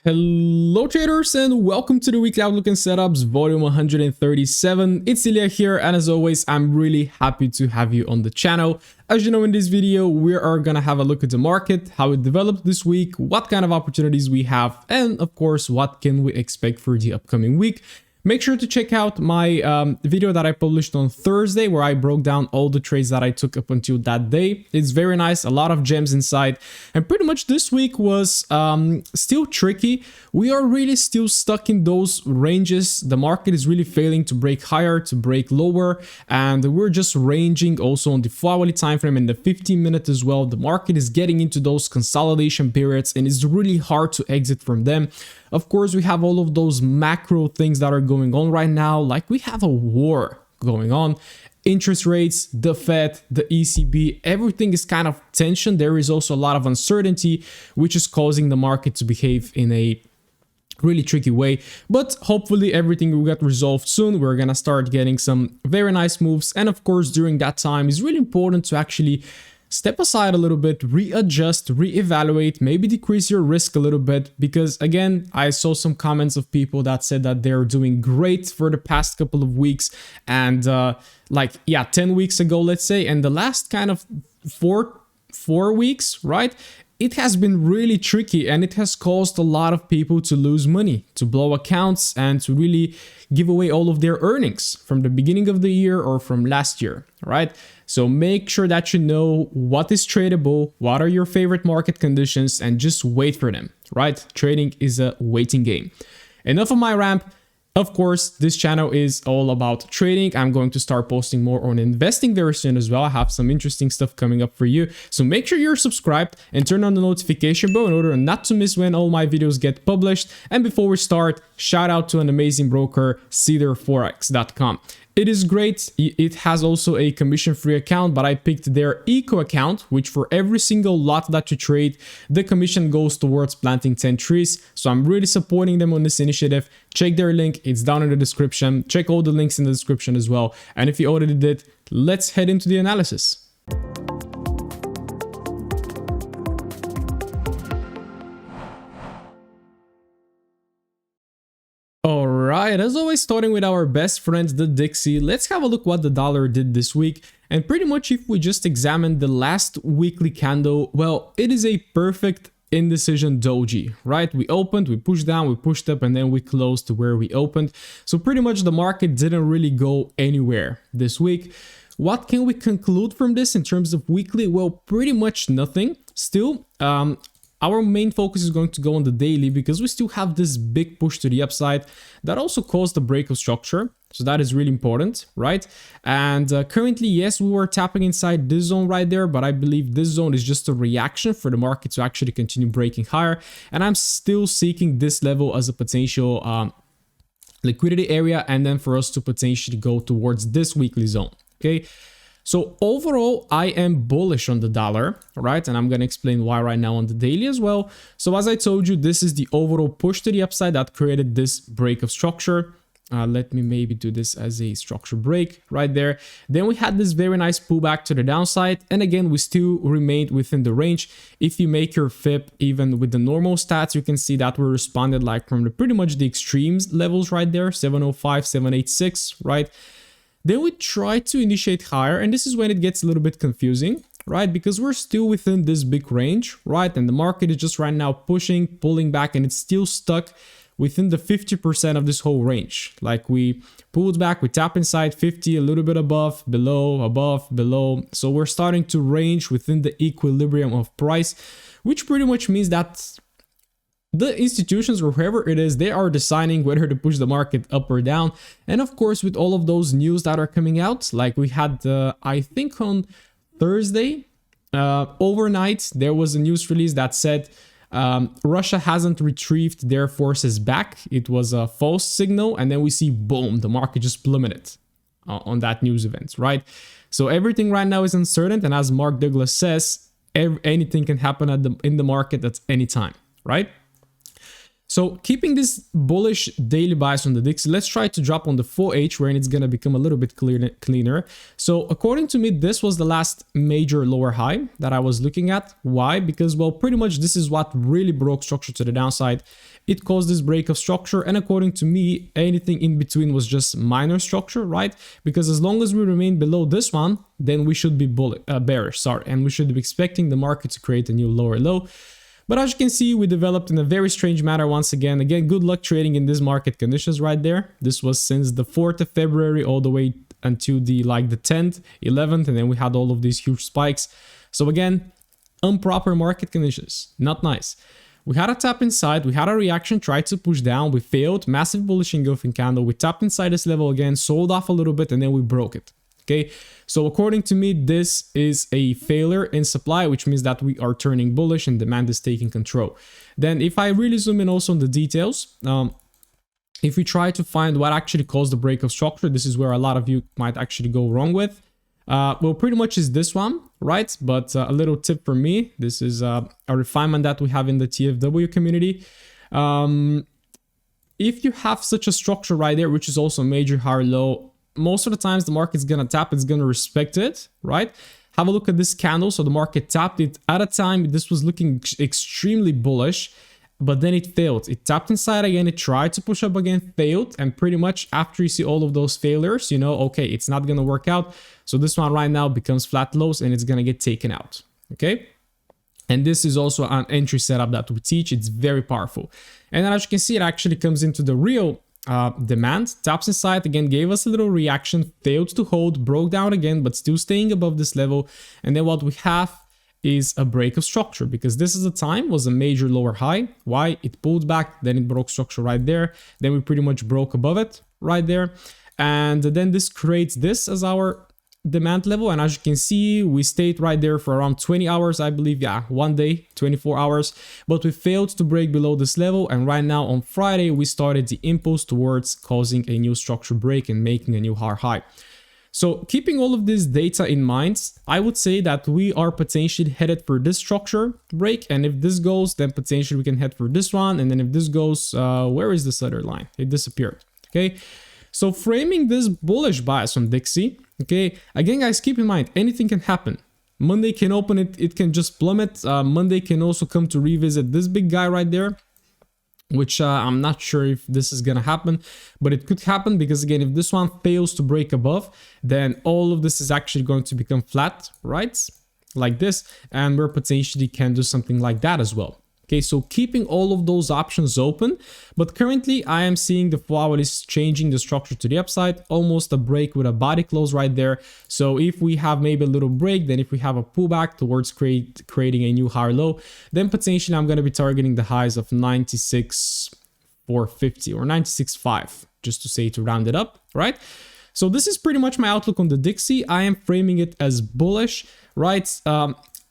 Hello traders and welcome to the weekly outlook and setups volume 137. It's Iliya here, and as always I'm really happy to have you on the channel. As you know, in this video we are gonna have a look at the market, how it developed this week, what kind of opportunities we have, and of course what can we expect for the upcoming week. Make sure to check out my video that I published on Thursday where I broke down all the trades that I took up until that day. It's very nice, a lot of gems inside, and pretty much this week was still tricky. We are really still stuck in those ranges. The market is really failing to break higher, to break lower, and we're just ranging also on the 4-hourly time frame and the 15-minute as well. The market is getting into those consolidation periods and it's really hard to exit from them. Of course, we have all of those macro things that are going on right now, like we have a war going on. Interest rates, the Fed, the ECB, everything is kind of tension. There is also a lot of uncertainty, which is causing the market to behave in a really tricky way, but hopefully everything will get resolved soon. We're gonna start getting some very nice moves, and of course during that time it's really important to actually step aside a little bit, readjust, reevaluate, maybe decrease your risk a little bit, because again, I saw some comments of people that said that they're doing great for the past couple of weeks, and 10 weeks ago, let's say, and the last kind of four weeks, right? It has been really tricky, and it has caused a lot of people to lose money, to blow accounts, and to really give away all of their earnings from the beginning of the year or from last year, right? So make sure that you know what is tradable, what are your favorite market conditions, and just wait for them, right? Trading is a waiting game. Enough of my rant. Of course, this channel is all about trading. I'm going to start posting more on investing very soon as well. I have some interesting stuff coming up for you. So make sure you're subscribed and turn on the notification bell in order not to miss when all my videos get published. And before we start, shout out to an amazing broker, FOREX.com. It is great. It has also a commission-free account, but I picked their eco account, which for every single lot that you trade, the commission goes towards planting 10 trees. So I'm really supporting them on this initiative. Check their link. It's down in the description. Check all the links in the description as well. And if you already did, let's head into the analysis. Alright, as always, starting with our best friend, the Dixie, let's have a look what the dollar did this week. And pretty much if we just examine the last weekly candle, well, it is a perfect indecision doji, right? We opened, we pushed down, we pushed up, and then we closed to where we opened. So pretty much the market didn't really go anywhere this week. What can we conclude from this in terms of weekly? Well, pretty much nothing. Still, our main focus is going to go on the daily because we still have this big push to the upside that also caused the break of structure. So that is really important, right? And currently, yes, we were tapping inside this zone right there, but I believe this zone is just a reaction for the market to actually continue breaking higher. And I'm still seeking this level as a potential liquidity area, and then for us to potentially go towards this weekly zone, okay? So overall, I am bullish on the dollar, right? And I'm going to explain why right now on the daily as well. So as I told you, this is the overall push to the upside that created this break of structure. Let me maybe do this as a structure break right there. Then we had this very nice pullback to the downside. And again, we still remained within the range. If you make your FIP, even with the normal stats, you can see that we responded like from pretty much the extremes levels right there, 705, 786, right? Then we try to initiate higher, and this is when it gets a little bit confusing, right? Because we're still within this big range, right? And the market is just right now pushing, pulling back, and it's still stuck within the 50% of this whole range. Like we pulled back, we tap inside 50, a little bit above, below. So we're starting to range within the equilibrium of price, which pretty much means that the institutions or whoever it is, they are deciding whether to push the market up or down. And of course, with all of those news that are coming out, like we had, I think on Thursday, overnight, there was a news release that said Russia hasn't retrieved their forces back. It was a false signal. And then we see, boom, the market just plummeted on that news event, right? So everything right now is uncertain. And as Mark Douglas says, anything can happen in the market at any time, right? So keeping this bullish daily bias on the Dixie, let's try to drop on the 4H where it's going to become a little bit cleaner. So according to me, this was the last major lower high that I was looking at. Why? Because, well, pretty much this is what really broke structure to the downside. It caused this break of structure, and according to me, anything in between was just minor structure, right? Because as long as we remain below this one, then we should be bearish, and we should be expecting the market to create a new lower low. But as you can see, we developed in a very strange manner once again. Again, good luck trading in these market conditions right there. This was since the 4th of February all the way until the 10th, 11th, and then we had all of these huge spikes. So again, improper market conditions, not nice. We had a tap inside, we had a reaction, tried to push down, we failed, massive bullish engulfing candle, we tapped inside this level again, sold off a little bit, and then we broke it. Okay, so according to me, this is a failure in supply, which means that we are turning bullish and demand is taking control. Then if I really zoom in also on the details, if we try to find what actually caused the break of structure, this is where a lot of you might actually go wrong with. Well, pretty much is this one, right? But a little tip for me, this is a refinement that we have in the TFW community. If you have such a structure right there, which is also a major higher low, most of the times the market's gonna tap, it's gonna respect it, right? Have a look at this candle. So the market tapped it at a time. This was looking extremely bullish, but then it failed. It tapped inside again, it tried to push up again, failed, and pretty much after you see all of those failures, you know, okay, it's not gonna work out. So this one right now becomes flat lows and it's gonna get taken out, okay? And this is also an entry setup that we teach. It's very powerful. And then as you can see, it actually comes into the real demand, taps inside again, gave us a little reaction, failed to hold, broke down again, but still staying above this level. And then what we have is a break of structure, because this is a time was a major lower high. Why? It pulled back, then it broke structure right there, then we pretty much broke above it right there, and then this creates this as our demand level. And as you can see, we stayed right there for around 20 hours, I believe. Yeah, one day, 24 hours, but we failed to break below this level. And right now on Friday, we started the impulse towards causing a new structure break and making a new high. So keeping all of this data in mind, I would say that we are potentially headed for this structure break. And if this goes, then potentially we can head for this one. And then if this goes, where is this other line? It disappeared. Okay. So framing this bullish bias on Dixie, okay, again, guys, keep in mind, anything can happen. Monday can open it, it can just plummet. Monday can also come to revisit this big guy right there, which I'm not sure if this is going to happen, but it could happen because, again, if this one fails to break above, then all of this is actually going to become flat, right? Like this, and we potentially can do something like that as well. Okay, so keeping all of those options open, but currently I am seeing the 4 hour is changing the structure to the upside, almost a break with a body close right there. So if we have maybe a little break, then if we have a pullback towards creating a new higher low, then potentially I'm going to be targeting the highs of 96,450 or 96.5, just to say, to round it up, right? So this is pretty much my outlook on the Dixie. I am framing it as bullish, right?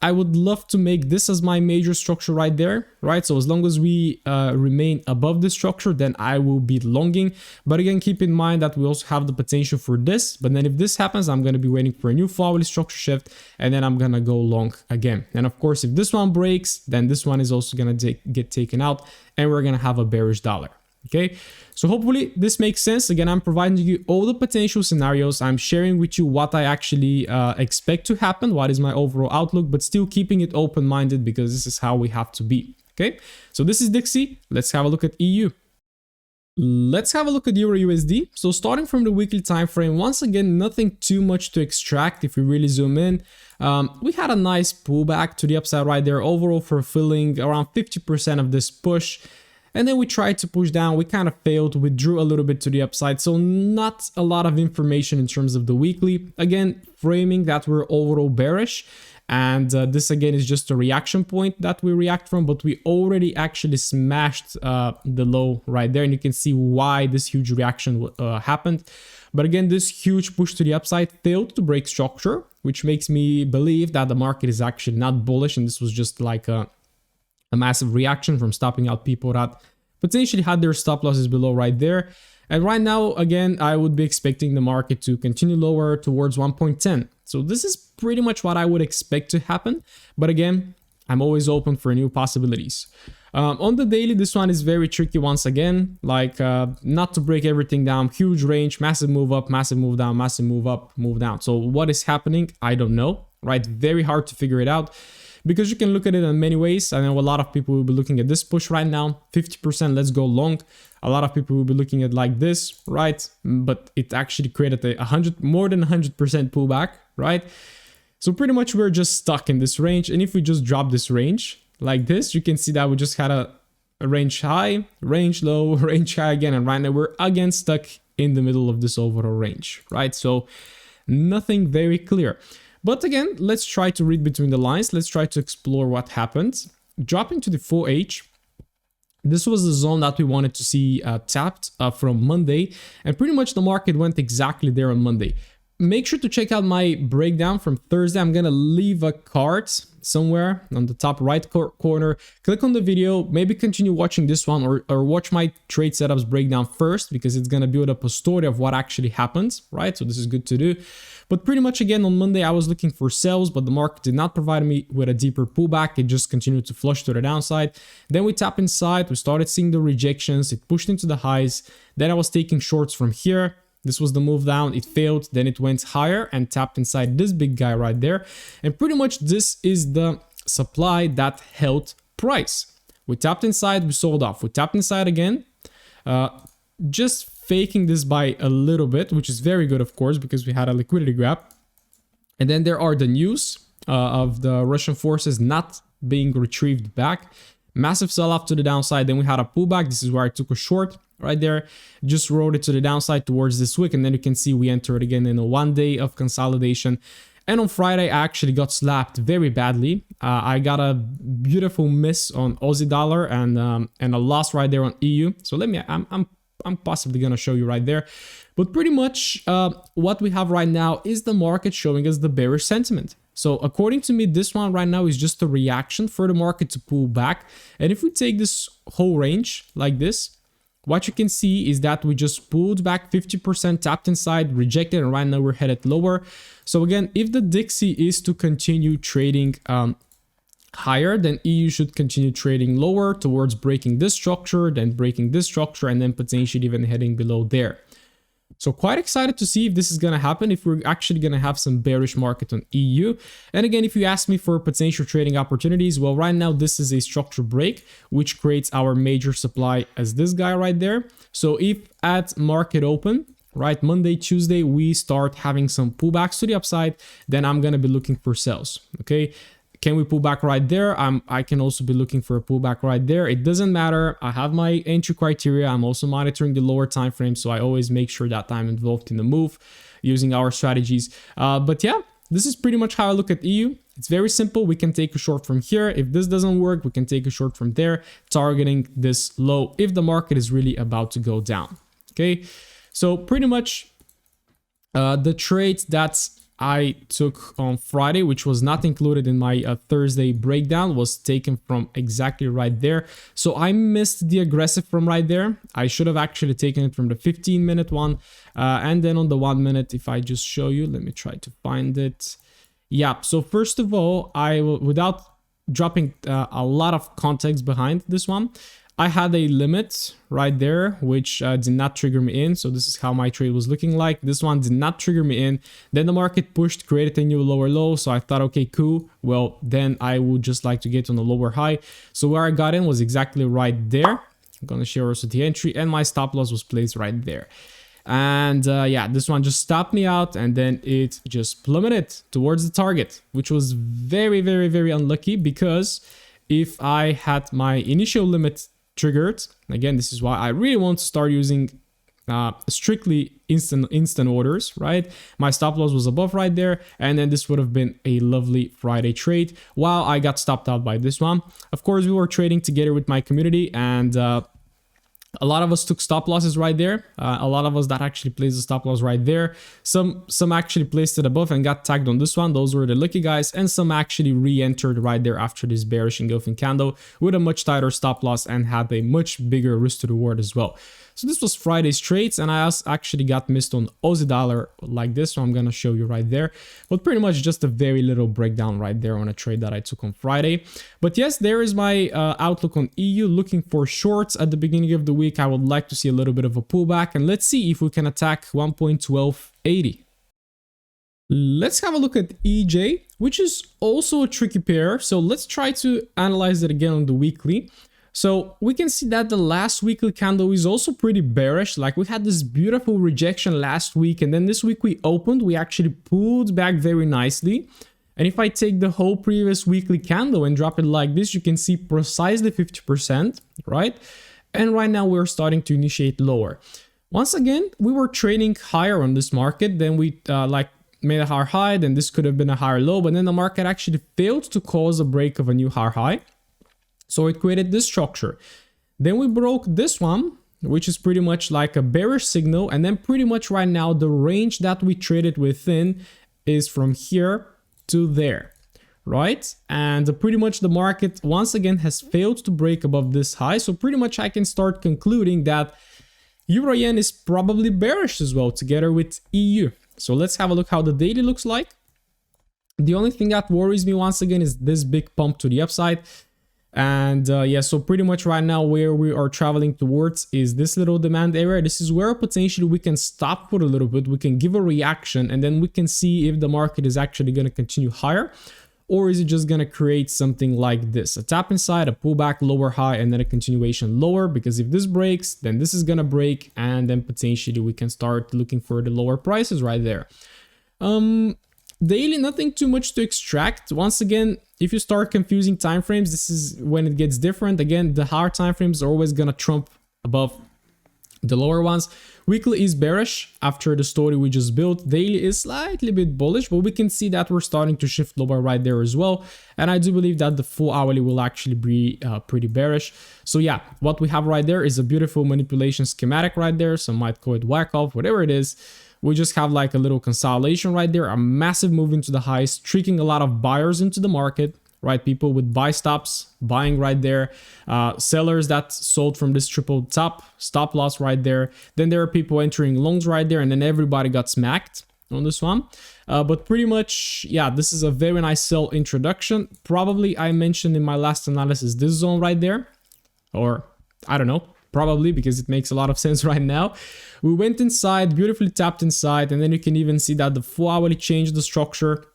I would love to make this as my major structure right there, right? So as long as we remain above this structure, then I will be longing. But again, keep in mind that we also have the potential for this. But then if this happens, I'm going to be waiting for a new 4 hourly structure shift, and then I'm going to go long again. And of course, if this one breaks, then this one is also going to get taken out, and we're going to have a bearish dollar. Okay, so hopefully this makes sense. Again, I'm providing you all the potential scenarios. I'm sharing with you what I actually expect to happen, what is my overall outlook, but still keeping it open-minded, because this is how we have to be. Okay, so this is Dixie. Let's have a look at EU. Let's have a look at Euro USD. So starting from the weekly time frame, once again, nothing too much to extract. If we really zoom in, we had a nice pullback to the upside right there, overall fulfilling around 50% of this push. And then we tried to push down, we kind of failed, withdrew a little bit to the upside. So not a lot of information in terms of the weekly. Again, framing that we're overall bearish. And this again is just a reaction point that we react from, but we already actually smashed the low right there. And you can see why this huge reaction happened. But again, this huge push to the upside failed to break structure, which makes me believe that the market is actually not bullish. And this was just like a massive reaction from stopping out people that potentially had their stop losses below right there. And right now, again, I would be expecting the market to continue lower towards 1.10. So this is pretty much what I would expect to happen. But again, I'm always open for new possibilities. On the daily, this one is very tricky once again, like not to break everything down. Huge range, massive move up, massive move down, massive move up, move down. So what is happening? I don't know, right? Very hard to figure it out, because you can look at it in many ways. I know a lot of people will be looking at this push right now, 50%, let's go long. A lot of people will be looking at like this, right? But it actually created a more than 100% pullback, right? So pretty much we're just stuck in this range. And if we just drop this range like this, you can see that we just had a range high, range low, range high again. And right now we're again stuck in the middle of this overall range, right? So nothing very clear. But again, let's try to read between the lines. Let's try to explore what happened. Dropping to the 4H. This was the zone that we wanted to see tapped from Monday. And pretty much the market went exactly there on Monday. Make sure to check out my breakdown from Thursday. I'm going to leave a card somewhere on the top right corner. Click on the video, maybe continue watching this one, or watch my trade setups breakdown first, because it's going to build up a story of what actually happens, right? So this is good to do. But pretty much again on Monday, I was looking for sells, but the market did not provide me with a deeper pullback. It just continued to flush to the downside. Then we tap inside, we started seeing the rejections, it pushed into the highs. Then I was taking shorts from here. This was the move down, it failed, then it went higher and tapped inside this big guy right there. And pretty much this is the supply that held price. We tapped inside, we sold off. We tapped inside again, just faking this by a little bit, which is very good, of course, because we had a liquidity grab. And then there are the news of the Russian forces not being retrieved back. Massive sell-off to the downside. Then we had a pullback. This is where I took a short right there, just rode it to the downside towards this wick, and then you can see we entered again in a 1 day of consolidation. And on Friday I actually got slapped very badly. I got a beautiful miss on Aussie dollar and a loss right there on EU. So I'm possibly gonna show you right there. But pretty much what we have right now is the market showing us the bearish sentiment. So according to me, this one right now is just a reaction for the market to pull back. And if we take this whole range like this, what you can see is that we just pulled back 50%, tapped inside, rejected, and right now we're headed lower. So again, if the Dixie is to continue trading higher, then EU should continue trading lower towards breaking this structure, then breaking this structure, and then potentially even heading below there. So quite excited to see if this is going to happen, if we're actually going to have some bearish market on EU. And again, if you ask me for potential trading opportunities, well, right now this is a structure break, which creates our major supply as this guy right there. So if at market open, right, Monday, Tuesday, we start having some pullbacks to the upside, then I'm going to be looking for sells, okay? Can we pull back right there? I can also be looking for a pullback right there. It doesn't matter. I have my entry criteria. I'm also monitoring the lower time frame, so I always make sure that I'm involved in the move using our strategies. But yeah, this is pretty much how I look at EU. It's very simple. We can take a short from here. If this doesn't work, we can take a short from there, targeting this low if the market is really about to go down. Okay, so pretty much the trades that's I took on Friday, which was not included in my Thursday breakdown, was taken from exactly right there. So I missed the aggressive from right there. I should have actually taken it from the 15-minute one. And then on the 1 minute, if I just show you, let me try to find it. Yeah, so first of all, without dropping a lot of context behind this one, I had a limit right there, which did not trigger me in. So this is how my trade was looking like. This one did not trigger me in. Then the market pushed, created a new lower low. So I thought, okay, cool. Well, then I would just like to get on a lower high. So where I got in was exactly right there. I'm going to share also the entry, and my stop loss was placed right there. And yeah, this one just stopped me out, and then it just plummeted towards the target, which was very, very, very unlucky, because if I had my initial limit triggered, again, this is why I really want to start using strictly instant orders, right? My stop loss was above right there, and then this would have been a lovely Friday trade, while I got stopped out by this one. Of course, we were trading together with my community, and A lot of us took stop losses right there. A lot of us that actually placed the stop loss right there. Some actually placed it above and got tagged on this one. Those were the lucky guys. And some actually re-entered right there after this bearish engulfing candle with a much tighter stop loss and had a much bigger risk to reward as well. So this was Friday's trades, and I actually got missed on Aussie dollar like this, so I'm gonna show you right there. But pretty much just a very little breakdown right there on a trade that I took on Friday. But yes, there is my outlook on EU. Looking for shorts at the beginning of the week. I would like to see a little bit of a pullback, and let's see if we can attack 1.1280. Let's have a look at EJ, which is also a tricky pair. So let's try to analyze it again on the weekly. So we can see that the last weekly candle is also pretty bearish. Like we had this beautiful rejection last week, and then this week we opened, we actually pulled back very nicely. And if I take the whole previous weekly candle and drop it like this, you can see precisely 50%, right? And right now we're starting to initiate lower. Once again, we were trading higher on this market, then we made a higher high, then this could have been a higher low, but then the market actually failed to cause a break of a new higher high. So it created this structure. Then we broke this one, which is pretty much like a bearish signal. And then pretty much right now, the range that we traded within is from here to there, right? And pretty much the market once again has failed to break above this high. So pretty much I can start concluding that Euro Yen is probably bearish as well together with EU. So let's have a look how the daily looks like. The only thing that worries me once again is this big pump to the upside. And yeah, so pretty much right now where we are traveling towards is this little demand area. This is where potentially we can stop for a little bit. We can give a reaction, and then we can see if the market is actually going to continue higher, or is it just going to create something like this, a tap inside, a pullback, lower high, and then a continuation lower. Because if this breaks, then this is going to break, and then potentially we can start looking for the lower prices right there. Daily, nothing too much to extract. Once again, if you start confusing timeframes, this is when it gets different. Again, the higher timeframes are always going to trump above the lower ones. Weekly is bearish after the story we just built. Daily is slightly bit bullish, but we can see that we're starting to shift lower right there as well. And I do believe that the full hourly will actually be pretty bearish. So yeah, what we have right there is a beautiful manipulation schematic right there. Some might call it whack off, whatever it is. We just have like a little consolidation right there, a massive move into the highs, tricking a lot of buyers into the market, right? People with buy stops, buying right there, sellers that sold from this triple top, stop loss right there. Then there are people entering longs right there, and then everybody got smacked on this one. But pretty much, yeah, this is a very nice sell introduction. Probably I mentioned in my last analysis this zone right there, or I don't know. Probably, because it makes a lot of sense right now. We went inside, beautifully tapped inside, and then you can even see that the full hourly changed the structure.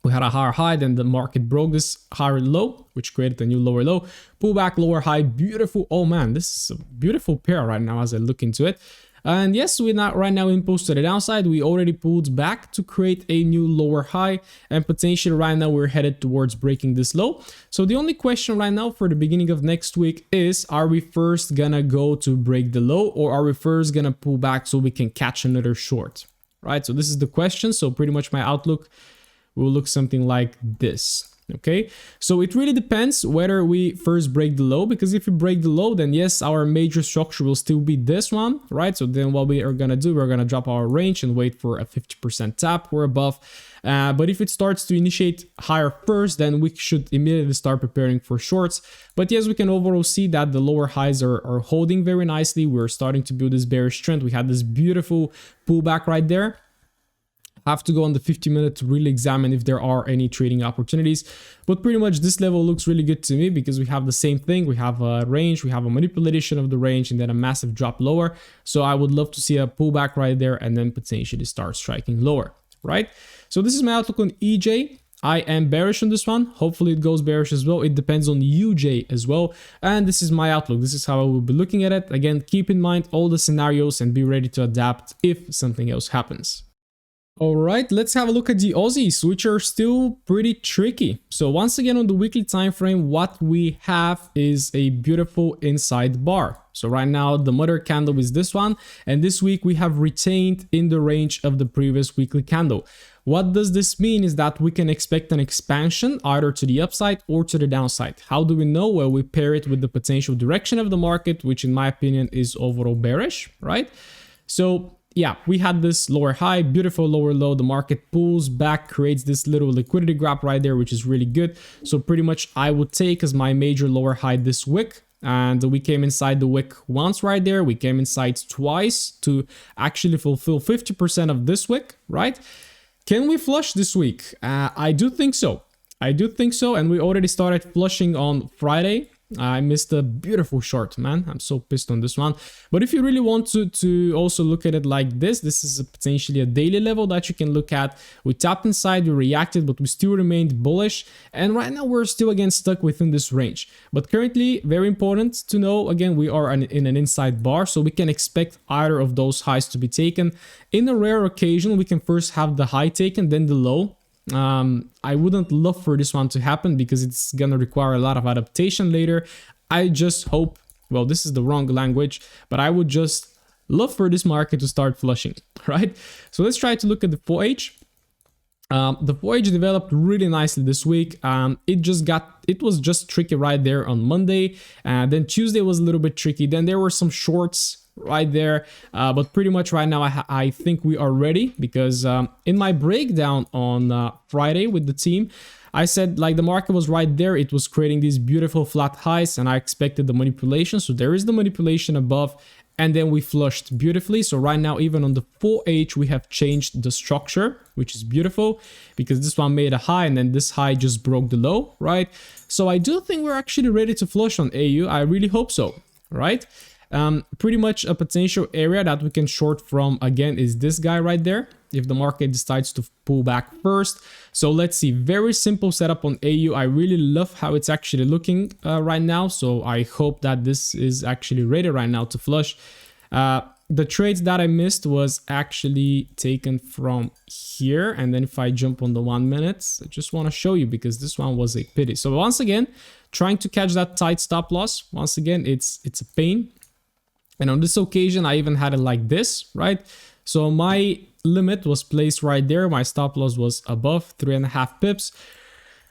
We had a higher high, then the market broke this higher low, which created a new lower low. Pullback, lower high, beautiful. Oh man, this is a beautiful pair right now as I look into it. And yes, we're not right now imposed to the downside. We already pulled back to create a new lower high, and potentially right now we're headed towards breaking this low. So the only question right now for the beginning of next week is, are we first gonna go to break the low, or are we first gonna pull back so we can catch another short, right? So this is the question. So pretty much my outlook will look something like this. Okay, so it really depends whether we first break the low, because if we break the low, then yes, our major structure will still be this one, right? So then what we are gonna do, we're gonna drop our range and wait for a 50% tap or above. But if it starts to initiate higher first, then we should immediately start preparing for shorts. But yes, we can overall see that the lower highs are holding very nicely. We're starting to build this bearish trend. We had this beautiful pullback right there. Have to go on the 50-minute to really examine if there are any trading opportunities. But pretty much this level looks really good to me, because we have the same thing. We have a range, we have a manipulation of the range, and then a massive drop lower. So I would love to see a pullback right there and then potentially start striking lower, right? So this is my outlook on EJ. I am bearish on this one. Hopefully it goes bearish as well. It depends on UJ as well. And this is my outlook. This is how I will be looking at it. Again, keep in mind all the scenarios and be ready to adapt if something else happens. All right, let's have a look at the Aussies, which are still pretty tricky. So once again, on the weekly time frame, what we have is a beautiful inside bar. So right now the mother candle is this one, and this week we have retained in the range of the previous weekly candle. What does this mean is that we can expect an expansion either to the upside or to the downside. How do we know? Well, we pair it with the potential direction of the market, which in my opinion is overall bearish, right? So yeah, we had this lower high, beautiful lower low. The market pulls back, creates this little liquidity gap right there, which is really good. So pretty much I would take as my major lower high this wick. And we came inside the wick once right there. We came inside twice to actually fulfill 50% of this wick, right? Can we flush this week? I do think so. I do think so. And we already started flushing on Friday. I missed a beautiful short, man. I'm so pissed on this one. But if you really want to also look at it like this is potentially a daily level that you can look at. We tapped inside, we reacted, but we still remained bullish. And right now we're still again stuck within this range. But currently, very important to know, again, we are in an inside bar, so we can expect either of those highs to be taken. In a rare occasion, we can first have the high taken, then the low. I wouldn't love for this one to happen because it's gonna require a lot of adaptation later. I just hope, well, this is the wrong language, but I would just love for this market to start flushing, right? So let's try to look at the 4H. The 4H developed really nicely this week. It was just tricky right there on Monday, and then Tuesday was a little bit tricky. Then there were some shorts right there, but pretty much right now I think we are ready, because in my breakdown on Friday with the team, I said like the market was right there, it was creating these beautiful flat highs, and I expected the manipulation. So there is the manipulation above, and then we flushed beautifully. So right now, even on the 4H, we have changed the structure, which is beautiful, because this one made a high and then this high just broke the low, right? So I do think we're actually ready to flush on AU. I really hope so, right? Pretty much a potential area that we can short from again is this guy right there, if the market decides to pull back first. So let's see, very simple setup on AU. I really love how it's actually looking right now, so I hope that this is actually ready right now to flush. The trades that I missed was actually taken from here, and then if I jump on the 1 minute, I just want to show you because this one was a pity. So once again, trying to catch that tight stop loss, once again it's a pain. And on this occasion, I even had it like this, right? So my limit was placed right there. My stop loss was above 3.5 pips.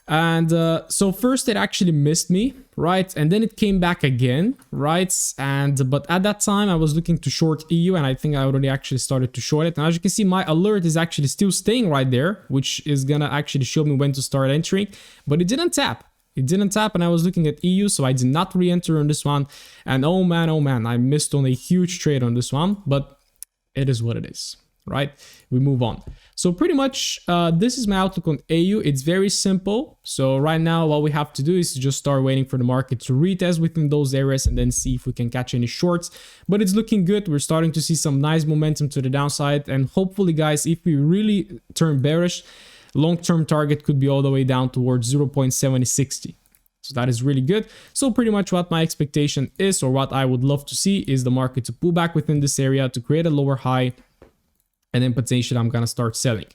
And so first it actually missed me, right? And then it came back again, right? But at that time, I was looking to short EU, and I think I already actually started to short it. And as you can see, my alert is actually still staying right there, which is gonna actually show me when to start entering, but it didn't tap. It didn't tap, and I was looking at EU, so I did not re-enter on this one. And oh man, I missed on a huge trade on this one, but it is what it is, right? We move on. So pretty much this is my outlook on AU. It's very simple. So right now, what we have to do is to just start waiting for the market to retest within those areas and then see if we can catch any shorts. But it's looking good. We're starting to see some nice momentum to the downside. And hopefully, guys, if we really turn bearish, long-term target could be all the way down towards 0.7060. So that is really good. So pretty much what my expectation is, or what I would love to see, is the market to pull back within this area to create a lower high, and then potentially I'm gonna start selling.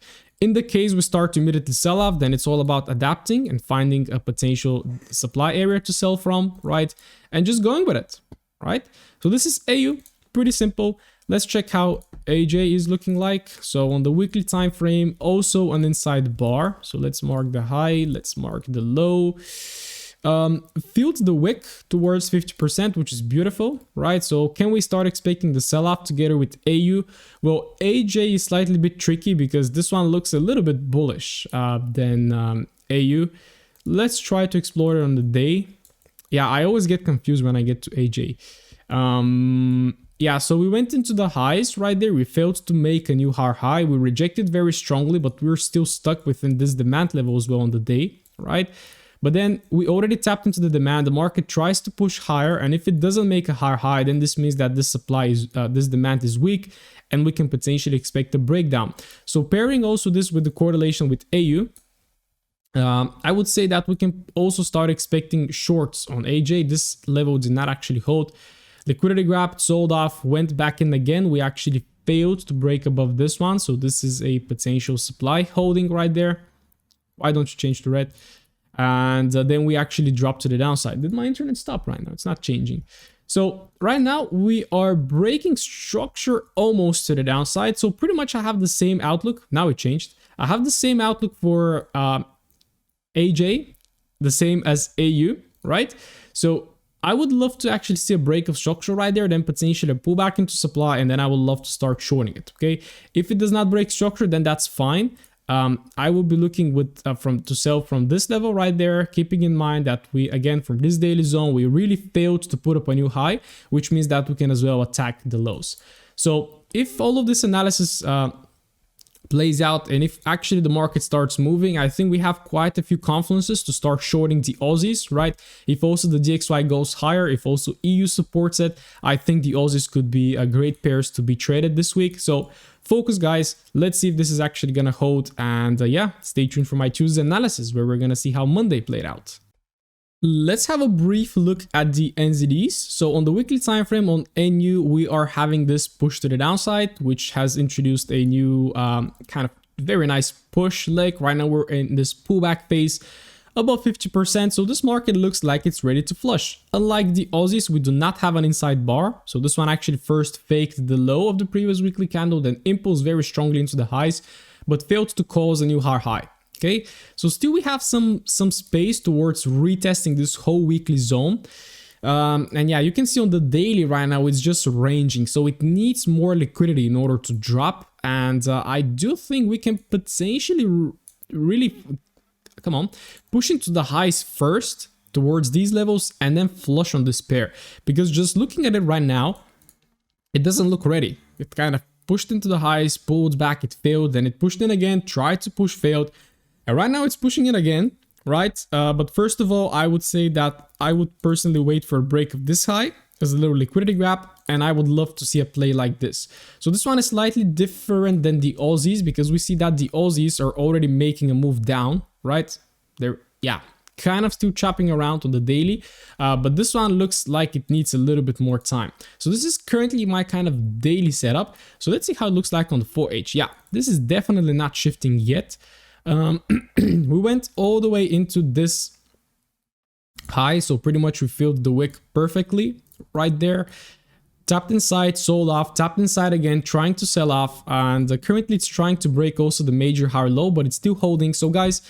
In the case we start to immediately sell off, then it's all about adapting and finding a potential supply area to sell from, right? And just going with it, right? So this is AU, pretty simple. Let's check how AJ is looking like. So on the weekly time frame, also an inside bar. So let's mark the high, let's mark the low. Filled the wick towards 50%, which is beautiful, right? So can we start expecting the sell-off together with AU? Well, AJ is slightly bit tricky because this one looks a little bit bullish than AU. Let's try to explore it on the day. Yeah, I always get confused when I get to AJ. Yeah, so we went into the highs right there. We failed to make a new high. We rejected very strongly, but we're still stuck within this demand level as well on the day, right? But then we already tapped into the demand. The market tries to push higher, and if it doesn't make a higher high, then this means that this demand is weak, and we can potentially expect a breakdown. So pairing also this with the correlation with AU, I would say that we can also start expecting shorts on AJ. This level did not actually hold. Liquidity grabbed, sold off, went back in again. We actually failed to break above this one. So this is a potential supply holding right there. Why don't you change to red? And then we actually dropped to the downside. Did my internet stop right now? It's not changing. So right now we are breaking structure almost to the downside. So pretty much I have the same outlook. Now it changed. I have the same outlook for AJ, the same as AU, right? So I would love to actually see a break of structure right there, then potentially pull back into supply, and then I would love to start shorting it, okay? If it does not break structure, then that's fine. I will be looking with to sell from this level right there, keeping in mind that we, again, from this daily zone, we really failed to put up a new high, which means that we can as well attack the lows. So if all of this analysis plays out, and if actually the market starts moving, I think we have quite a few confluences to start shorting the Aussies, right? If also the DXY goes higher, if also EU supports it, I think the Aussies could be a great pairs to be traded this week. So focus, guys. Let's see if this is actually gonna hold, and yeah, stay tuned for my Tuesday analysis where we're gonna see how Monday played out. Let's have a brief look at the NZDs. So on the weekly time frame on NU, we are having this push to the downside, which has introduced a new kind of very nice push leg. Right now we're in this pullback phase above 50%. So this market looks like it's ready to flush. Unlike the Aussies, we do not have an inside bar. So this one actually first faked the low of the previous weekly candle, then impulsed very strongly into the highs, but failed to cause a new high. Okay, so still we have some space towards retesting this whole weekly zone. And yeah, you can see on the daily right now, it's just ranging. So it needs more liquidity in order to drop. And I do think we can potentially really, come on, push into the highs first towards these levels and then flush on this pair. Because just looking at it right now, it doesn't look ready. It kind of pushed into the highs, pulled back, it failed, then it pushed in again, tried to push, failed. And right now it's pushing it again, right? But first of all, I would say that I would personally wait for a break of this high as a little liquidity grab, and I would love to see a play like this. So this one is slightly different than the Aussies because we see that the Aussies are already making a move down, right? They're, yeah, kind of still chopping around on the daily, but this one looks like it needs a little bit more time. So this is currently my kind of daily setup. So let's see how it looks like on the 4H. Yeah, this is definitely not shifting yet. We went all the way into this high, so pretty much we filled the wick perfectly right there. Tapped inside, sold off, tapped inside again, trying to sell off, and currently it's trying to break also the major higher low, but it's still holding. So guys,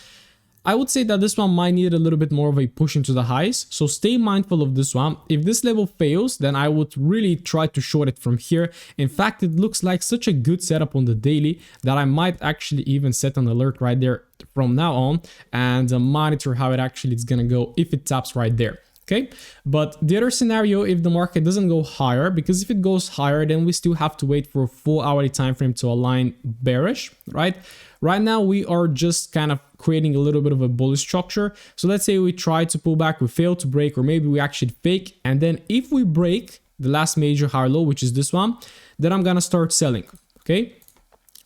I would say that this one might need a little bit more of a push into the highs, so stay mindful of this one. If this level fails, then I would really try to short it from here. In fact, it looks like such a good setup on the daily that I might actually even set an alert right there from now on and monitor how it actually is gonna go if it taps right there. Okay, but the other scenario, if the market doesn't go higher, because if it goes higher, then we still have to wait for a full hourly time frame to align bearish, right? Right now, we are just kind of creating a little bit of a bullish structure. So let's say we try to pull back, we fail to break, or maybe we actually fake. And then if we break the last major higher low, which is this one, then I'm gonna start selling, okay?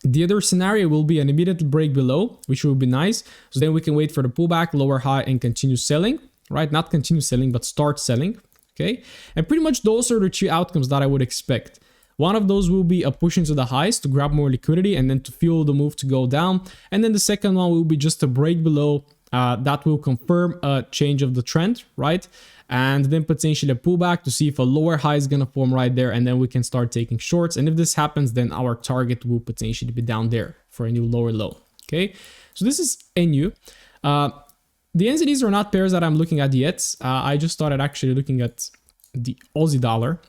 The other scenario will be an immediate break below, which will be nice. So then we can wait for the pullback, lower high, and continue selling. Right, not continue selling, but start selling. Okay, and pretty much those are the two outcomes that I would expect. One of those will be a push into the highs to grab more liquidity and then to fuel the move to go down. And then the second one will be just a break below that will confirm a change of the trend, right? And then potentially a pullback to see if a lower high is gonna form right there, and then we can start taking shorts. And if this happens, then our target will potentially be down there for a new lower low. Okay, so this is NU. The NZDs are not pairs that I'm looking at yet. I just started actually looking at the Aussie dollar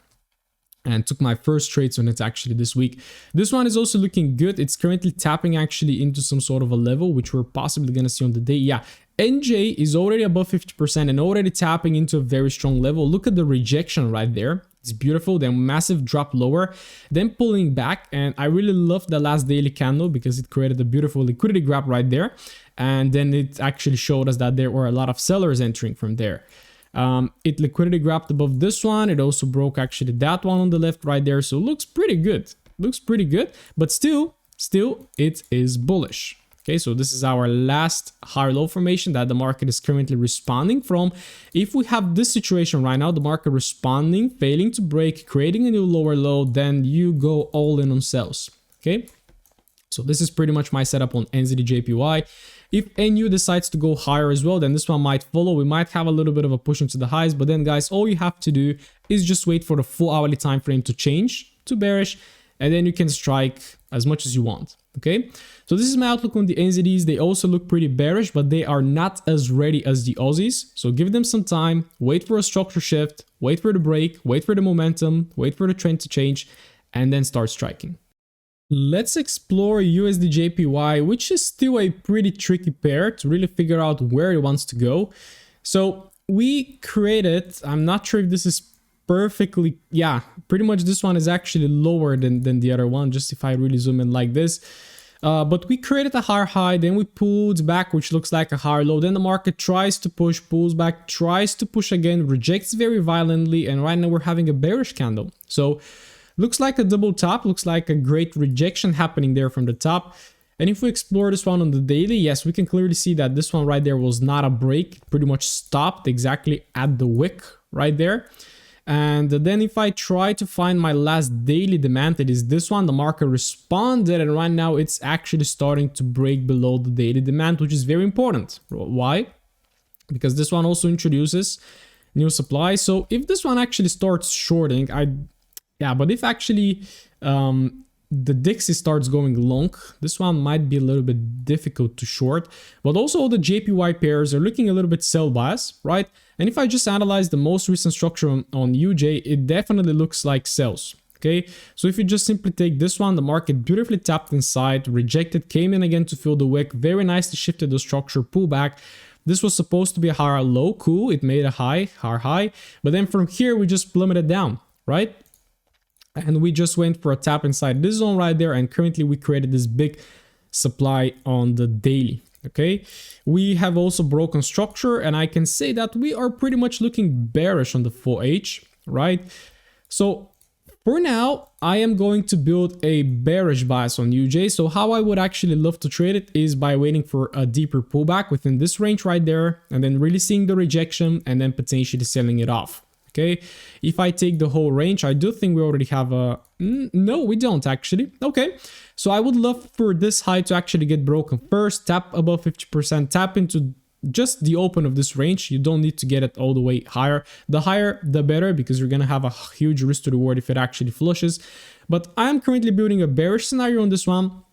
and took my first trades on it actually this week. This one is also looking good. It's currently tapping actually into some sort of a level, which we're possibly going to see on the day. Yeah, NJ is already above 50% and already tapping into a very strong level. Look at the rejection right there. It's beautiful. Then massive drop lower, then pulling back. And I really love the last daily candle because it created a beautiful liquidity grab right there. And then it actually showed us that there were a lot of sellers entering from there. It liquidity grabbed above this one. It also broke actually that one on the left right there. So it looks pretty good. Looks pretty good, but still it is bullish. Okay, so this is our last higher low formation that the market is currently responding from. If we have this situation right now, the market responding, failing to break, creating a new lower low, then you go all in on sells. Okay, so this is pretty much my setup on NZD JPY. If NU decides to go higher as well, then this one might follow. We might have a little bit of a push into the highs, but then guys, all you have to do is just wait for the full hourly time frame to change to bearish, and then you can strike as much as you want. Okay, so this is my outlook on the NZDs. They also look pretty bearish, but they are not as ready as the Aussies. So give them some time, wait for a structure shift, wait for the break, wait for the momentum, wait for the trend to change, and then start striking. Let's explore USD JPY, which is still a pretty tricky pair to really figure out where it wants to go. So we created, I'm not sure if this is perfectly, yeah, pretty much this one is actually lower than the other one, just if I really zoom in like this. But we created a higher high, then we pulled back, which looks like a higher low. Then the market tries to push, pulls back, tries to push again, rejects very violently, and right now we're having a bearish candle. So looks like a double top, looks like a great rejection happening there from the top. And if we explore this one on the daily, yes, we can clearly see that this one right there was not a break. It pretty much stopped exactly at the wick right there. And then if I try to find my last daily demand, it is this one. The market responded, and right now it's actually starting to break below the daily demand, which is very important. Why? Because this one also introduces new supply. So if this one actually starts shorting, but if actually the Dixie starts going long, this one might be a little bit difficult to short. But also all the JPY pairs are looking a little bit sell bias, right? And if I just analyze the most recent structure on UJ, it definitely looks like sells. Okay, so if you just simply take this one, the market beautifully tapped inside, rejected, came in again to fill the wick, very nicely shifted the structure, pull back. This was supposed to be a higher low, cool, it made a higher high, but then from here we just plummeted down, right? And we just went for a tap inside this zone right there, and currently we created this big supply on the daily. Okay, we have also broken structure, and I can say that we are pretty much looking bearish on the 4H, right? So for now, I am going to build a bearish bias on UJ. So how I would actually love to trade it is by waiting for a deeper pullback within this range right there, and then really seeing the rejection and then potentially selling it off. Okay, if I take the whole range, I do think we already have a, no, we don't actually. Okay, so I would love for this high to actually get broken first, tap above 50%, tap into just the open of this range. You don't need to get it all the way higher. The higher, the better, because you're gonna have a huge risk to reward if it actually flushes. But I'm currently building a bearish scenario on this one.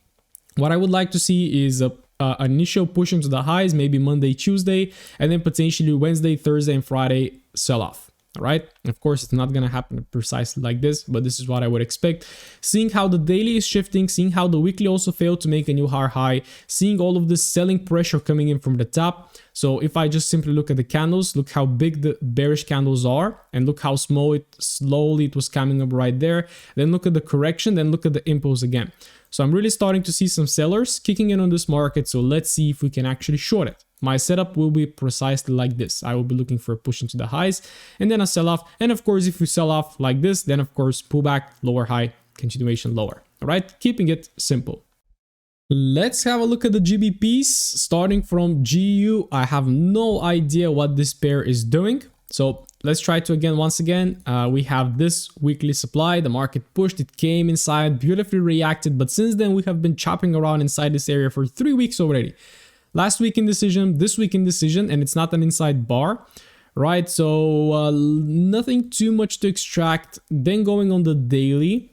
What I would like to see is a initial push into the highs, maybe Monday, Tuesday, and then potentially Wednesday, Thursday, and Friday sell off. All right, of course, it's not going to happen precisely like this, but this is what I would expect. Seeing how the daily is shifting, seeing how the weekly also failed to make a new higher high, seeing all of this selling pressure coming in from the top. So if I just simply look at the candles, look how big the bearish candles are, and look how slowly it was coming up right there. Then look at the correction, then look at the impulse again. So I'm really starting to see some sellers kicking in on this market. So let's see if we can actually short it. My setup will be precisely like this. I will be looking for a push into the highs and then a sell off. And of course, if we sell off like this, then of course, pullback, lower high, continuation lower. All right, keeping it simple. Let's have a look at the GBPs. Starting from GU, I have no idea what this pair is doing. So let's try to once again, we have this weekly supply. The market pushed, it came inside, beautifully reacted. But since then, we have been chopping around inside this area for 3 weeks already. Last week indecision, this week indecision, and it's not an inside bar, right? So nothing too much to extract. Then going on the daily.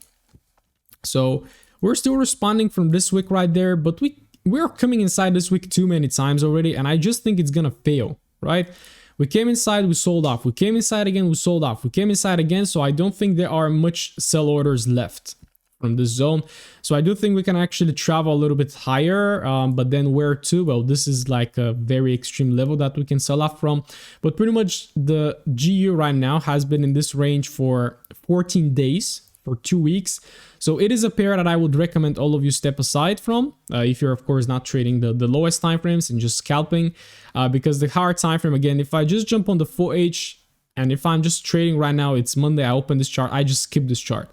So we're still responding from this wick right there, but we're coming inside this wick too many times already, and I just think it's gonna fail, right? We came inside, we sold off. We came inside again, we sold off. We came inside again, so I don't think there are much sell orders left from this zone. So I do think we can actually travel a little bit higher, but then where to? Well, this is like a very extreme level that we can sell off from. But pretty much the GU right now has been in this range for 14 days, for 2 weeks. So it is a pair that I would recommend all of you step aside from, if you're of course not trading the lowest time frames and just scalping, because the higher time frame, again, if I just jump on the 4H and if I'm just trading right now, it's Monday, I open this chart, I just skip this chart.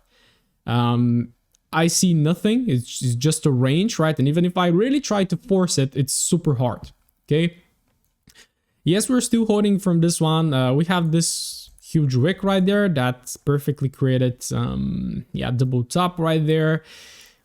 I see nothing. It's just a range, right? And even if I really try to force it, it's super hard. Okay. Yes, we're still holding from this one. We have this huge wick right there that's perfectly created. Yeah, double top right there.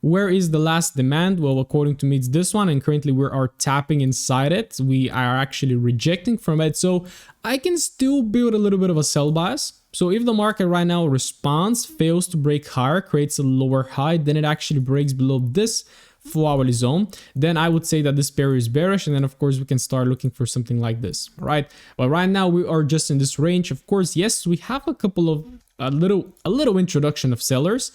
Where is the last demand? Well, according to me, it's this one, and currently we are tapping inside it. We are actually rejecting from it, so I can still build a little bit of a sell bias. So if the market right now responds, fails to break higher, creates a lower high, then it actually breaks below this 4-hourly zone, then I would say that this pair is bearish, and then of course we can start looking for something like this, right? But right now we are just in this range. Of course, yes, we have a couple of a little introduction of sellers,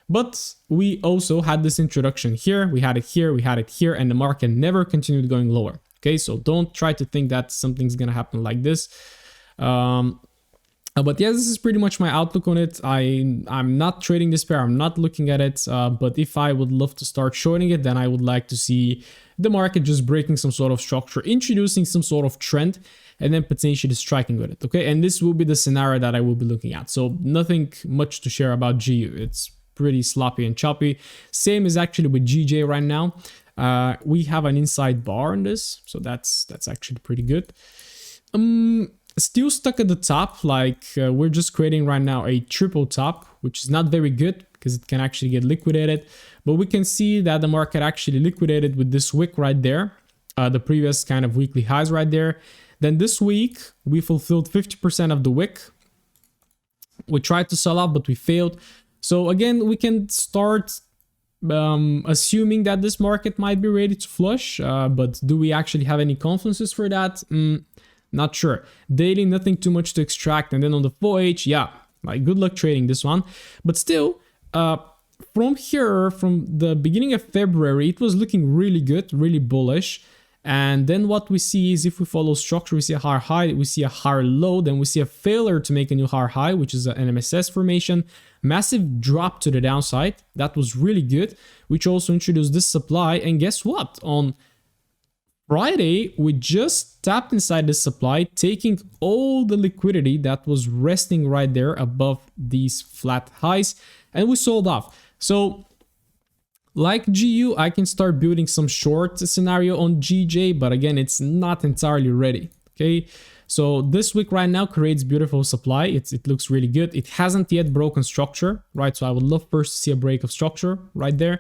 but we also had this introduction here, we had it here, we had it here, and the market never continued going lower. Okay, so don't try to think that something's gonna happen like this. But yeah, this is pretty much my outlook on it. I'm not trading this pair, I'm not looking at it, but if I would love to start shorting it, then I would like to see the market just breaking some sort of structure, introducing some sort of trend, and then potentially striking with it, okay? And this will be the scenario that I will be looking at. So nothing much to share about GU. It's pretty sloppy and choppy. Same is actually with GJ right now. We have an inside bar on this, so that's actually pretty good. Still stuck at the top, like we're just creating right now a triple top, which is not very good because it can actually get liquidated. But we can see that the market actually liquidated with this wick right there, the previous kind of weekly highs right there. Then this week we fulfilled 50% of the wick. We tried to sell out, but we failed. So again, we can start assuming that this market might be ready to flush, but do we actually have any confluences for that? Not sure. Daily, nothing too much to extract. And then on the 4H, yeah, like good luck trading this one. But still, from here, from the beginning of February, it was looking really good, really bullish. And then what we see is if we follow structure, we see a higher high, we see a higher low, then we see a failure to make a new higher high, which is an MSS formation. Massive drop to the downside. That was really good, which also introduced this supply. And guess what? On Friday, we just tapped inside this supply, taking all the liquidity that was resting right there above these flat highs, and we sold off. So like GU, I can start building some short scenario on GJ, but again, it's not entirely ready, okay? So this week right now creates beautiful supply. It looks really good. It hasn't yet broken structure, right? So I would love first to see a break of structure right there.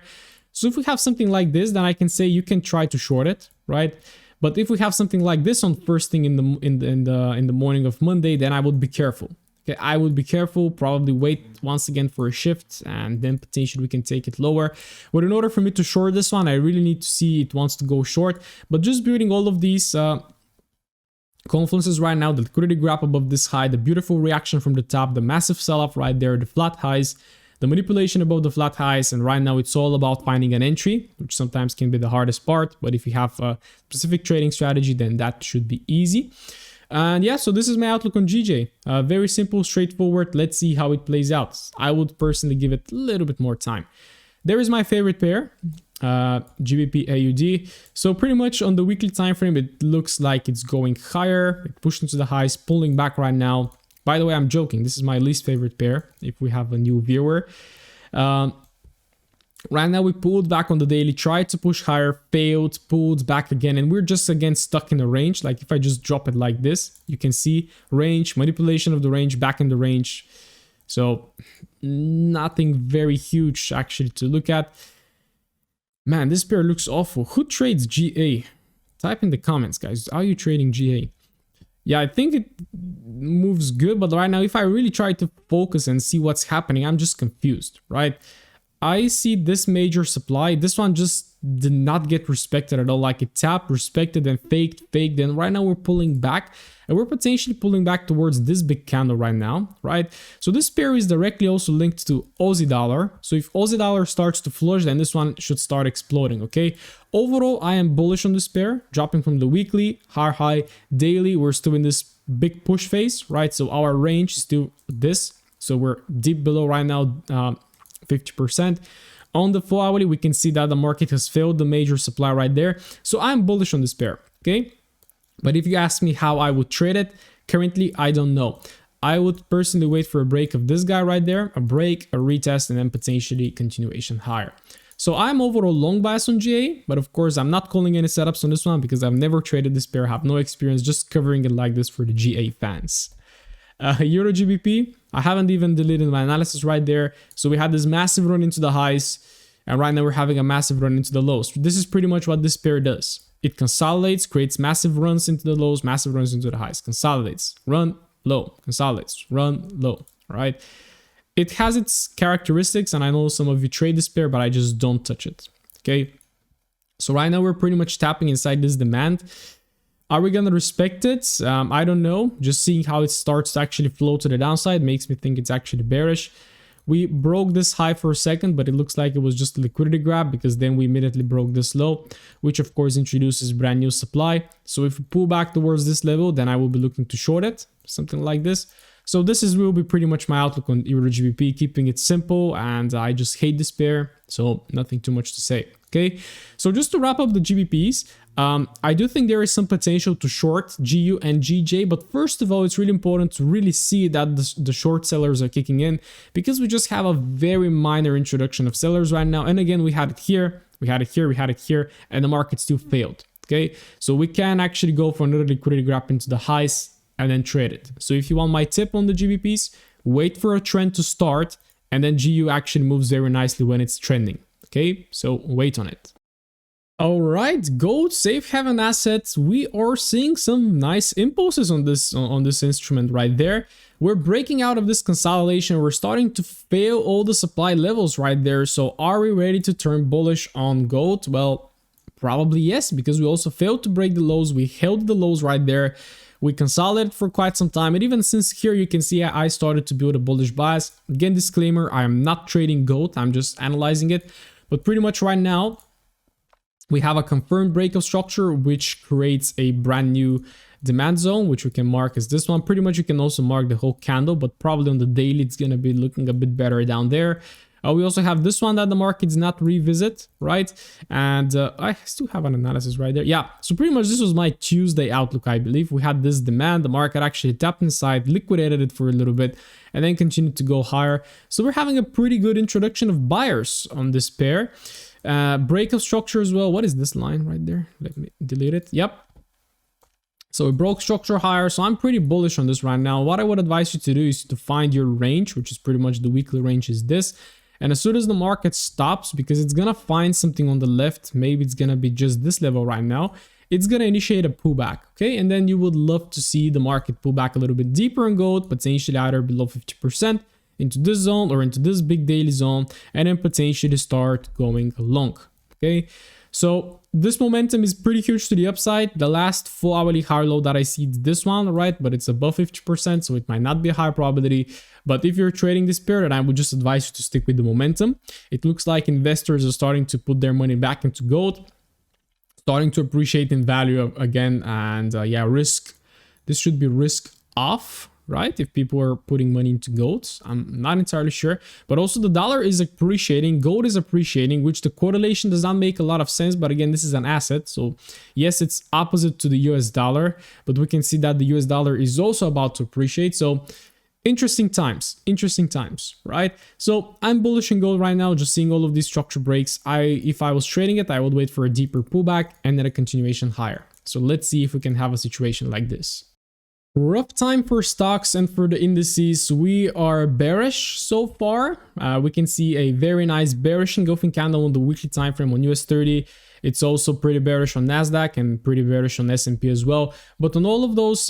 So if we have something like this, then I can say you can try to short it, right? But if we have something like this on first thing in the morning of Monday, then I would be careful. Okay, I would be careful, probably wait once again for a shift, and then potentially we can take it lower. But in order for me to short this one, I really need to see it wants to go short. But just building all of these confluences right now, the liquidity grab above this high, the beautiful reaction from the top, the massive sell-off right there, the flat highs, the manipulation above the flat highs, and right now it's all about finding an entry, which sometimes can be the hardest part, but if you have a specific trading strategy, then that should be easy. And yeah, so this is my outlook on GJ. Very simple, straightforward. Let's see how it plays out. I would personally give it a little bit more time. There is my favorite pair, GBP AUD. So pretty much on the weekly time frame, it looks like it's going higher. It pushed into the highs, pulling back right now. By the way, I'm joking. This is my least favorite pair if we have a new viewer. Right now we pulled back on the daily, tried to push higher, failed, pulled back again, and we're just again stuck in a range. Like if I just drop it like this, you can see range, manipulation of the range, back in the range. So nothing very huge actually to look at. Man, this pair looks awful. Who trades GA? Type in the comments, guys. Are you trading GA? Yeah, I think it moves good, but right now, if I really try to focus and see what's happening, I'm just confused, right? I see this major supply. This one just did not get respected at all. Like it tapped, respected, and faked. And right now we're pulling back, and we're potentially pulling back towards this big candle right now, right? So this pair is directly also linked to Aussie dollar. So if Aussie dollar starts to flush, then this one should start exploding, okay? Overall, I am bullish on this pair, dropping from the weekly, high, daily. We're still in this big push phase, right? So our range is still this. So we're deep below right now, 50%. On the 4-hourly, we can see that the market has failed the major supply right there. So I'm bullish on this pair, okay? But if you ask me how I would trade it, currently, I don't know. I would personally wait for a break of this guy right there, a break, a retest, and then potentially continuation higher. So I'm overall long bias on GA, but of course, I'm not calling any setups on this one because I've never traded this pair, have no experience, just covering it like this for the GA fans. Euro GBP, I haven't even deleted my analysis right there. So we had this massive run into the highs. And right now we're having a massive run into the lows. This is pretty much what this pair does. It consolidates, creates massive runs into the lows, massive runs into the highs, consolidates, run low, consolidates, run low, right? It has its characteristics, and I know some of you trade this pair, but I just don't touch it, okay? So right now we're pretty much tapping inside this demand. Are we gonna respect it? I don't know. Just seeing how it starts to actually flow to the downside makes me think it's actually bearish. We broke this high for a second, but it looks like it was just a liquidity grab, because then we immediately broke this low, which of course introduces brand new supply. So if we pull back towards this level, then I will be looking to short it, something like this. So this will be pretty much my outlook on Euro GBP, keeping it simple, and I just hate this pair, so nothing too much to say. Okay, so just to wrap up the GBPs, I do think there is some potential to short GU and GJ, but first of all, it's really important to really see that the short sellers are kicking in, because we just have a very minor introduction of sellers right now. And again, we had it here, we had it here, we had it here, and the market still failed. Okay, so we can actually go for another liquidity grab into the highs and then trade it. So if you want my tip on the GBPs, wait for a trend to start, and then GU actually moves very nicely when it's trending. Okay, so wait on it. All right, gold, safe haven assets. We are seeing some nice impulses on this instrument right there. We're breaking out of this consolidation. We're starting to fail all the supply levels right there. So are we ready to turn bullish on gold? Well, probably yes, because we also failed to break the lows. We held the lows right there. We consolidated for quite some time, and even since here you can see I started to build a bullish bias. Again, disclaimer, I am not trading gold, I'm just analyzing it. But pretty much right now we have a confirmed breakout structure, which creates a brand new demand zone, which we can mark as this one. Pretty much you can also mark the whole candle, but probably on the daily it's going to be looking a bit better down there. We also have this one that the market did not revisit, right? And I still have an analysis right there. Yeah, so pretty much this was my Tuesday outlook, I believe. We had this demand, the market actually tapped inside, liquidated it for a little bit, and then continued to go higher. So we're having a pretty good introduction of buyers on this pair. Breakout structure as well. What is this line right there? Let me delete it. Yep. So we broke structure higher, so I'm pretty bullish on this right now. What I would advise you to do is to find your range, which is pretty much the weekly range is this. And as soon as the market stops, because it's gonna find something on the left, maybe it's gonna be just this level right now, it's gonna initiate a pullback, okay? And then you would love to see the market pull back a little bit deeper in gold, potentially either below 50% into this zone or into this big daily zone, and then potentially start going long, okay? So this momentum is pretty huge to the upside. The last 4 hourly high low that I see is this one, right? But it's above 50%, so it might not be a high probability. But if you're trading this period, I would just advise you to stick with the momentum. It looks like investors are starting to put their money back into gold, starting to appreciate in value again. And yeah, risk. This should be risk off, right? If people are putting money into gold, I'm not entirely sure. But also the dollar is appreciating, gold is appreciating, which the correlation does not make a lot of sense. But again, this is an asset. So yes, it's opposite to the US dollar, but we can see that the US dollar is also about to appreciate. So interesting times, right? So I'm bullish in gold right now, just seeing all of these structure breaks. If I was trading it, I would wait for a deeper pullback and then a continuation higher. So let's see if we can have a situation like this. Rough time for stocks and for the indices. We are bearish so far. We can see a very nice bearish engulfing candle on the weekly time frame on US 30. It's also pretty bearish on Nasdaq and pretty bearish on S&P as well. But on all of those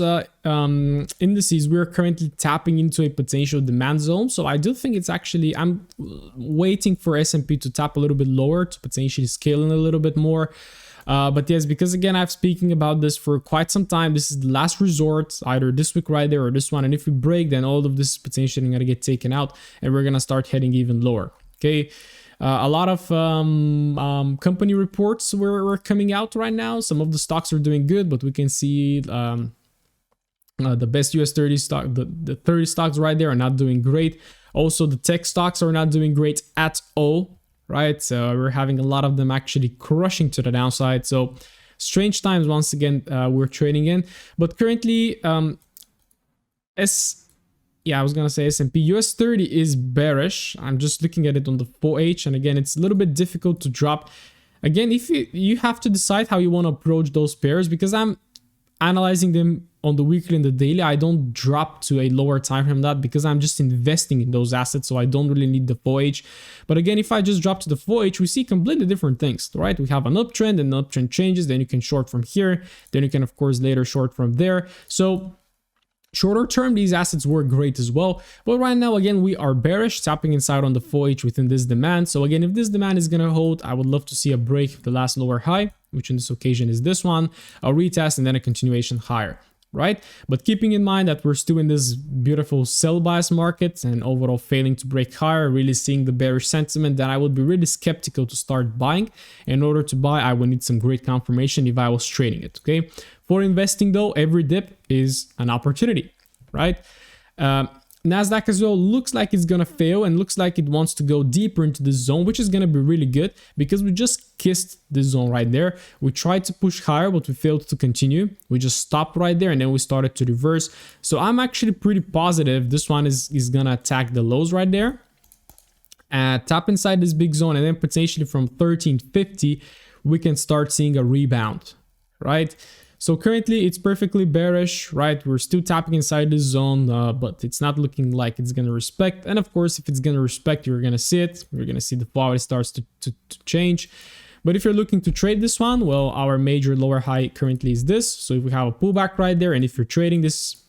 indices, we're currently tapping into a potential demand zone. So I do think it's actually, I'm waiting for S&P to tap a little bit lower to potentially scale in a little bit more. But yes, because again, I've speaking about this for quite some time. This is the last resort, either this week right there or this one. And if we break, then all of this is potentially going to get taken out and we're going to start heading even lower. Okay. A lot of company reports were coming out right now. Some of the stocks are doing good, but we can see the best US 30 stock, the 30 stocks right there are not doing great. Also, the tech stocks are not doing great at all, right? So we're having a lot of them actually crushing to the downside. So strange times once again we're trading in. But currently, I was gonna say S&P US 30 is bearish. I'm just looking at it on the 4H, and again, it's a little bit difficult to drop. Again, if you have to decide how you want to approach those pairs, because I'm analyzing them on the weekly and the daily, I don't drop to a lower time frame than that because I'm just investing in those assets, so I don't really need the FOEX. But again, if I just drop to the FOEX, we see completely different things, right? We have an uptrend, and the uptrend changes, then you can short from here, then you can of course later short from there. So shorter term, these assets work great as well. But right now, again, we are bearish, tapping inside on the FOEX within this demand. So again, if this demand is going to hold, I would love to see a break of the last lower high, which in this occasion is this one, a retest, and then a continuation higher, right? But keeping in mind that we're still in this beautiful sell bias market and overall failing to break higher, really seeing the bearish sentiment, then I would be really skeptical to start buying. In order to buy, I would need some great confirmation if I was trading it, okay? For investing though, every dip is an opportunity, right? Nasdaq as well looks like it's gonna fail and looks like it wants to go deeper into this zone, which is gonna be really good because we just kissed this zone right there. We tried to push higher, but we failed to continue. We just stopped right there and then we started to reverse. So I'm actually pretty positive this one is gonna attack the lows right there, tap inside this big zone, and then potentially from 1350 we can start seeing a rebound, right? So currently it's perfectly bearish, right? We're still tapping inside this zone, but it's not looking like it's going to respect. And of course, if it's going to respect, you're going to see it. You're going to see the power starts to change. But if you're looking to trade this one, well, our major lower high currently is this. So if we have a pullback right there, and if you're trading this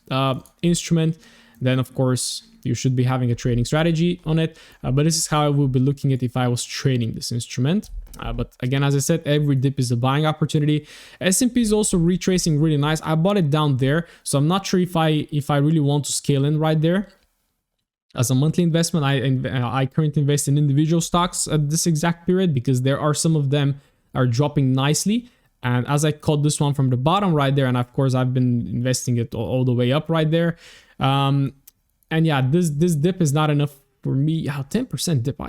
instrument, then of course you should be having a trading strategy on it. But this is how I will be looking at if I was trading this instrument. But again, as I said, every dip is a buying opportunity. S&P is also retracing really nice. I bought it down there, so I'm not sure if I really want to scale in right there. As a monthly investment, I currently invest in individual stocks at this exact period because there are some of them are dropping nicely. And as I caught this one from the bottom right there, and of course I've been investing it all the way up right there. And yeah, this dip is not enough for me. Yeah, 10% dip.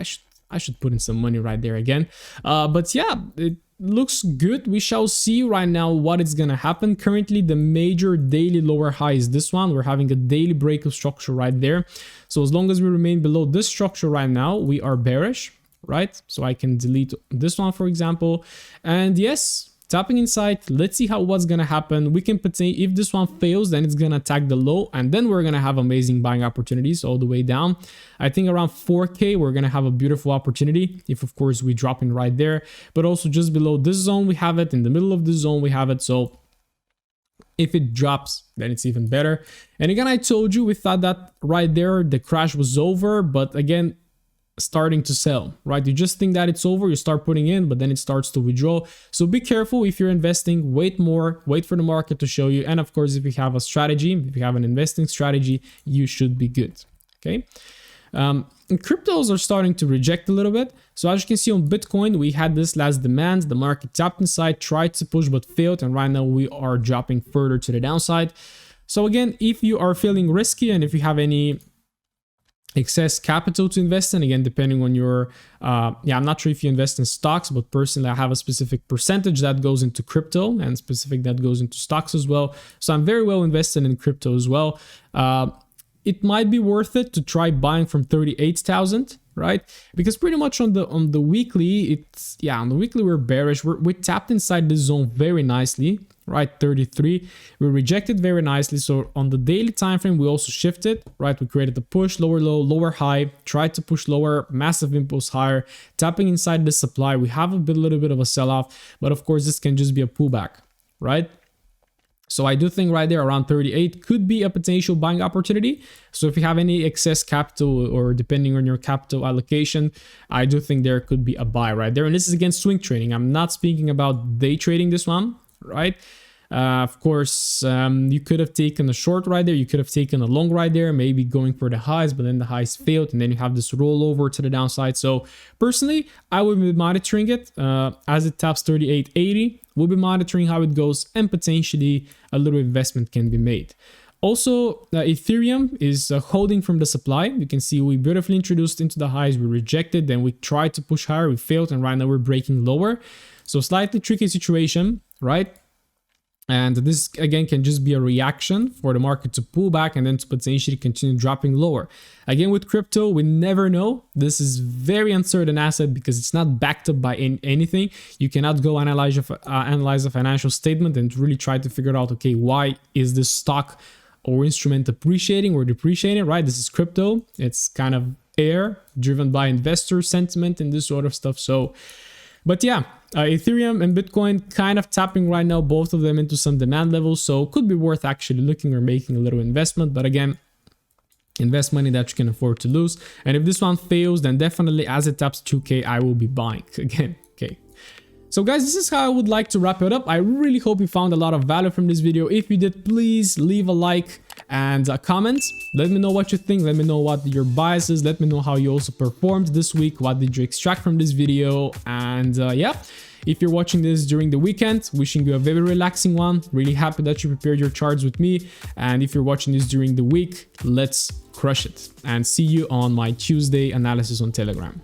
I should put in some money right there again. But yeah, it looks good. We shall see right now what is going to happen. Currently, the major daily lower high is this one. We're having a daily break of structure right there. So as long as we remain below this structure right now, we are bearish, right? So I can delete this one, for example. And yes, tapping inside, let's see what's gonna happen. We can potentially, if this one fails, then it's gonna attack the low, and then we're gonna have amazing buying opportunities all the way down. I think around 4K, we're gonna have a beautiful opportunity if, of course, we drop in right there. But also just below this zone, we have it. In the middle of this zone, we have it. So if it drops, then it's even better. And again, I told you, we thought that right there, the crash was over, but again, starting to sell, right? You just think that it's over, you start putting in, but then it starts to withdraw. So be careful if you're investing, wait more, wait for the market to show you. And of course, if you have a strategy, if you have an investing strategy, you should be good, okay? And cryptos are starting to reject a little bit. So as you can see on Bitcoin, we had this last demand, the market tapped inside, tried to push, but failed. And right now we are dropping further to the downside. So again, if you are feeling risky and if you have any excess capital to invest in, again, depending on your I'm not sure if you invest in stocks, but personally I have a specific percentage that goes into crypto and specific that goes into stocks as well. So I'm very well invested in crypto as well. It might be worth it to try buying from 38,000, right? Because pretty much on the weekly, on the weekly we're bearish. We tapped inside this zone very nicely, right? 33. We rejected very nicely. So on the daily time frame, we also shifted, right? We created the push, lower low, lower high, tried to push lower, massive impulse higher, tapping inside the supply. We have a little bit of a sell-off, but of course this can just be a pullback, right? So I do think right there around 38 could be a potential buying opportunity. So if you have any excess capital or depending on your capital allocation, I do think there could be a buy right there. And this is against swing trading. I'm not speaking about day trading this one, right? Of course, you could have taken a short right there. You could have taken a long right there, maybe going for the highs, but then the highs failed. And then you have this rollover to the downside. So personally, I would be monitoring it as it taps 38.80. We'll be monitoring how it goes and potentially a little investment can be made. Also, Ethereum is holding from the supply. You can see we beautifully introduced into the highs. We rejected, then we tried to push higher. We failed, and right now we're breaking lower. So slightly tricky situation, right? And this again can just be a reaction for the market to pull back and then to potentially continue dropping lower. Again, with crypto, we never know. This is very uncertain asset because it's not backed up by anything. You cannot go analyze a financial statement and really try to figure out, okay, why is this stock or instrument appreciating or depreciating, right? This is crypto. It's kind of air driven by investor sentiment and this sort of stuff. So, but yeah, Ethereum and Bitcoin kind of tapping right now, both of them into some demand levels. So could be worth actually looking or making a little investment. But again, invest money that you can afford to lose. And if this one fails, then definitely as it taps 2K, I will be buying again. Okay. So guys, this is how I would like to wrap it up. I really hope you found a lot of value from this video. If you did, please leave a like and a comment. Let me know what you think. Let me know what your bias is. Let me know how you also performed this week. What did you extract from this video? And yeah, if you're watching this during the weekend, wishing you a very relaxing one. Really happy that you prepared your charts with me. And if you're watching this during the week, let's crush it. And see you on my Tuesday analysis on Telegram.